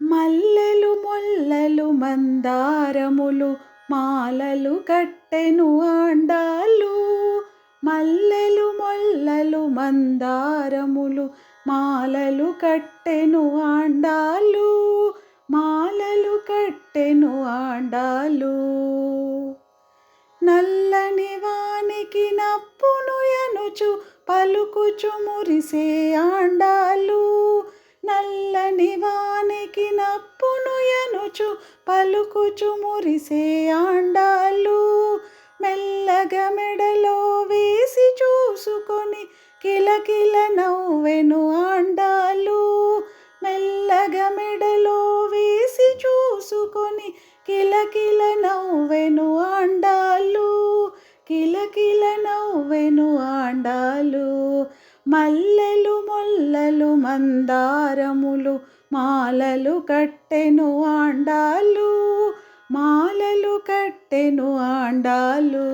మల్లెలు మొల్లలు మందారములు మాలలు కట్టెను ఆండాళ్ళు. మల్లెలు మొల్లలు మందారములు మాలలు కట్టెను ఆండాళ్ళు. మాలలు కట్టెను ఆండాళ్ళు. నల్లని వానికి నప్పును ఎనుచు పలుకుచు మురిసే ఆండాళ్ళు. నల్లని వానికి నప్పును ఎనుచు పలుకుచు మురిసే ఆండాళ్ళు. మెల్లగా మెడలో వేసి చూసుకొని కిలకిల నవ్వెను ఆండాళ్ళు. మెల్లగా మెడలో వేసి చూసుకొని కిలకిల నవ్వెను ఆండాళ్ళు. కిలకిల నవ్వెను ఆండాళ్ళు. మల్లెలు మొల్లలు మందారములు మాలలు కట్టెను ఆండాళ్ళు. మాలలు కట్టెను ఆండాళ్ళు.